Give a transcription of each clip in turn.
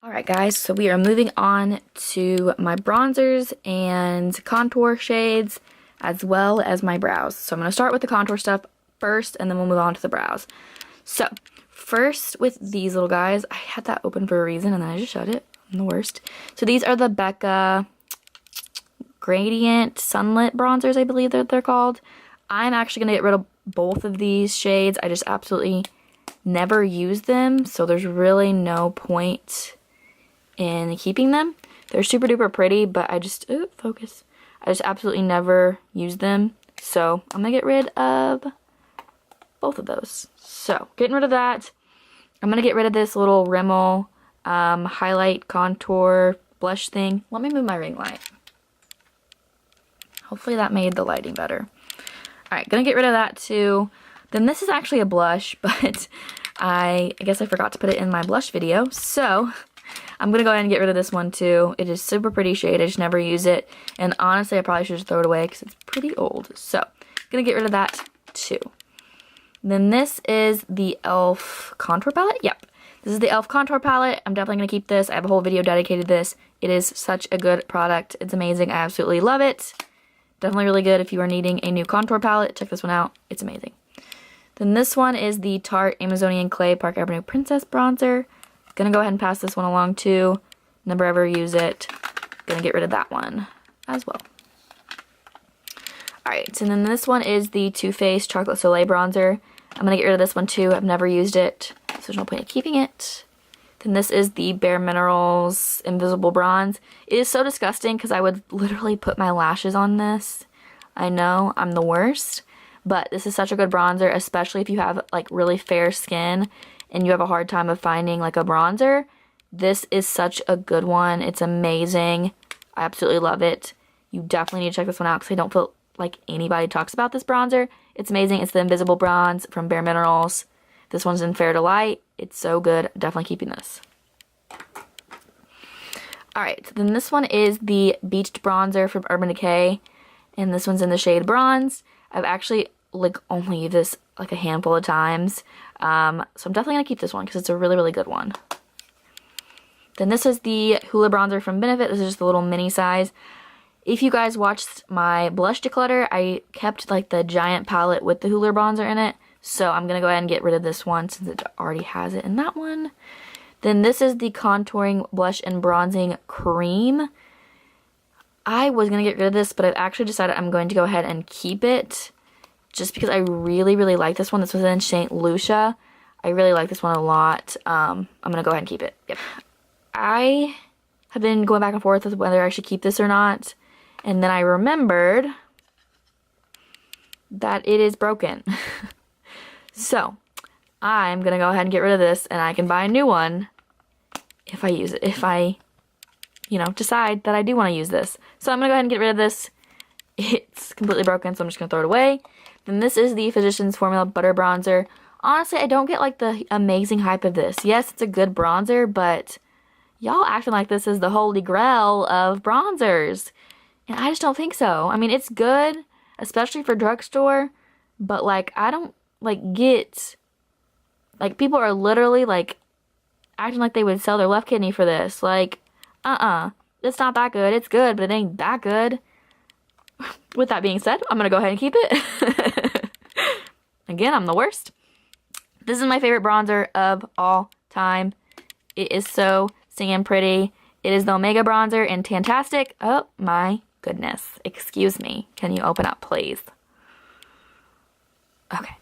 Alright guys, so we are moving on to my bronzers and contour shades as well as my brows. So I'm going to start with the contour stuff first and then we'll move on to the brows. So first with these little guys, I had that open for a reason and then I just shut it. I'm the worst. So these are the Becca Gradient Sunlit bronzers, I believe that they're called. I'm actually going to get rid of both of these shades. I just absolutely never use them, so there's really no point in keeping them. They're super duper pretty, but I just absolutely never use them. So I'm gonna get rid of both of those. So getting rid of that. I'm gonna get rid of this little Rimmel highlight contour blush thing. Let me move my ring light. Hopefully that made the lighting better. Alright, gonna get rid of that too. Then this is actually a blush, but I guess I forgot to put it in my blush video. So I'm going to go ahead and get rid of this one too. It is super pretty shade. I just never use it. And honestly, I probably should just throw it away because it's pretty old. So I'm going to get rid of that too. Then this is the e.l.f. contour palette. Yep. This is the e.l.f. contour palette. I'm definitely going to keep this. I have a whole video dedicated to this. It is such a good product. It's amazing. I absolutely love it. Definitely really good if you are needing a new contour palette. Check this one out. It's amazing. Then this one is the Tarte Amazonian Clay Park Avenue Princess Bronzer. Gonna go ahead and pass this one along too. Never ever use it. Gonna get rid of that one as well. Alright, and then this one is the Too Faced Chocolate Soleil Bronzer. I'm gonna get rid of this one too. I've never used it, so there's no point in keeping it. Then this is the Bare Minerals Invisible Bronze. It is so disgusting because I would literally put my lashes on this. I know, I'm the worst. But this is such a good bronzer, especially if you have like really fair skin and you have a hard time of finding like a bronzer. This is such a good one. It's amazing. I absolutely love it. You definitely need to check this one out because I don't feel like anybody talks about this bronzer. It's amazing. It's the Invisible Bronze from Bare Minerals. This one's in Fair to Light. It's so good. Definitely keeping this. Alright, then this one is the Beached Bronzer from Urban Decay. And this one's in the shade Bronze. I've actually like only used this like a handful of times. So I'm definitely going to keep this one because it's a really, really good one. Then this is the Hoola Bronzer from Benefit. This is just the little mini size. If you guys watched my blush declutter, I kept like the giant palette with the Hoola Bronzer in it. So I'm going to go ahead and get rid of this one since it already has it in that one. Then this is the Contouring Blush and Bronzing Cream. I was going to get rid of this, but I've actually decided I'm going to go ahead and keep it. Just because I really, really like this one. This was in St. Lucia. I really like this one a lot. I'm going to go ahead and keep it. Yep. I have been going back and forth with whether I should keep this or not. And then I remembered that it is broken. So, I'm going to go ahead and get rid of this. And I can buy a new one if I use it. If I, decide that I do want to use this. So I'm going to go ahead and get rid of this. It's completely broken, so I'm just going to throw it away. Then this is the Physicians Formula Butter Bronzer. Honestly, I don't get like the amazing hype of this. Yes, it's a good bronzer, but y'all acting like this is the holy grail of bronzers. And I just don't think so. I mean, it's good, especially for drugstore, but like I don't like get, like people are literally like acting like they would sell their left kidney for this. Like, it's not that good. It's good, but it ain't that good. With that being said, I'm going to go ahead and keep it. Again, I'm the worst. This is my favorite bronzer of all time. It is so singing pretty. It is the Omega Bronzer in Tantastic. Oh my goodness. Excuse me. Can you open up, please? Okay.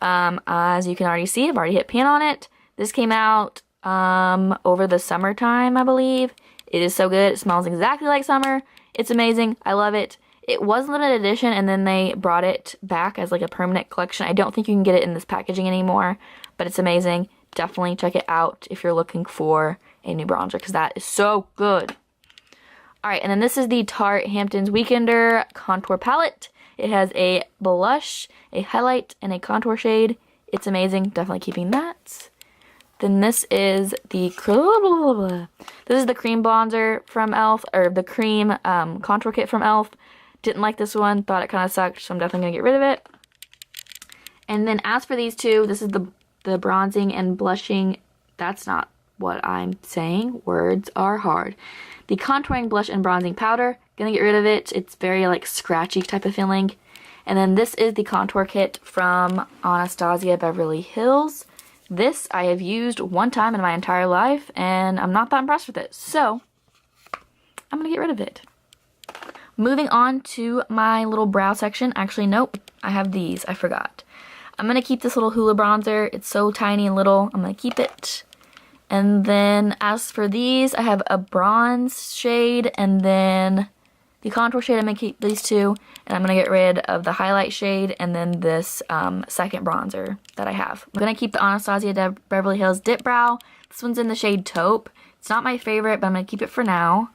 As you can already see, I've already hit pan on it. This came out over the summertime, I believe. It is so good. It smells exactly like summer. It's amazing. I love it. It was limited edition and then they brought it back as like a permanent collection. I don't think you can get it in this packaging anymore, but it's amazing. Definitely check it out if you're looking for a new bronzer because that is so good. Alright, and then this is the Tarte Hamptons Weekender Contour Palette. It has a blush, a highlight, and a contour shade. It's amazing. Definitely keeping that. Then this is the cream bronzer from e.l.f. or the cream contour kit from e.l.f. Didn't like this one, thought it kind of sucked, so I'm definitely gonna get rid of it. And then as for these two, this is the bronzing and blushing. That's not what I'm saying. Words are hard. The contouring blush and bronzing powder. Gonna get rid of it. It's very like scratchy type of feeling. And then this is the contour kit from Anastasia Beverly Hills. This I have used one time in my entire life, and I'm not that impressed with it. So I'm gonna get rid of it. Moving on to my little brow section. Actually, nope, I have these, I forgot. I'm gonna keep this little Hoola bronzer. It's so tiny and little. I'm gonna keep it. And then as for these, I have a bronze shade and then the contour shade. I'm gonna keep these two, and I'm gonna get rid of the highlight shade and then this second bronzer that I have. I'm gonna keep the Anastasia Beverly Hills Dip Brow. This one's in the shade Taupe. It's not my favorite, but I'm gonna keep it for now.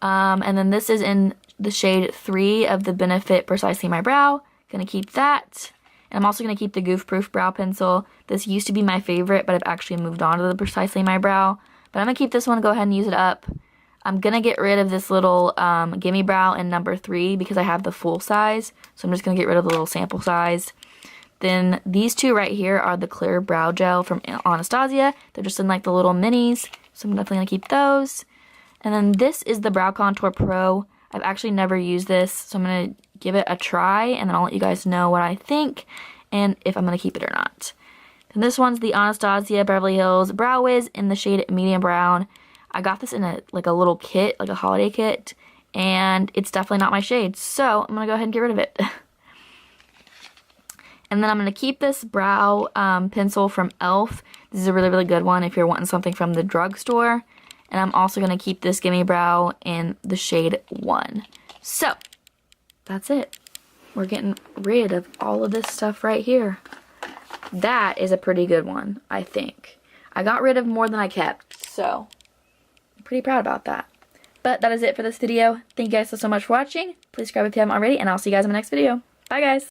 And then this is in the shade 3 of the Benefit Precisely My Brow. Gonna keep that. And I'm also gonna keep the Goof Proof Brow Pencil. This used to be my favorite, but I've actually moved on to the Precisely My Brow. But I'm gonna keep this one, go ahead and use it up. I'm gonna get rid of this little Gimme Brow in number 3 because I have the full size. So I'm just gonna get rid of the little sample size. Then these two right here are the clear brow gel from Anastasia. They're just in like the little minis. So I'm definitely gonna keep those. And then this is the Brow Contour Pro. I've actually never used this, so I'm going to give it a try, and then I'll let you guys know what I think and if I'm going to keep it or not. And this one's the Anastasia Beverly Hills Brow Wiz in the shade Medium Brown. I got this in a little kit, like a holiday kit, and it's definitely not my shade, so I'm going to go ahead and get rid of it. And then I'm going to keep this brow pencil from e.l.f. This is a really, really good one if you're wanting something from the drugstore. And I'm also going to keep this Gimme Brow in the shade 1. So, that's it. We're getting rid of all of this stuff right here. That is a pretty good one, I think. I got rid of more than I kept, so I'm pretty proud about that. But that is it for this video. Thank you guys so much for watching. Please subscribe if you haven't already, and I'll see you guys in my next video. Bye, guys.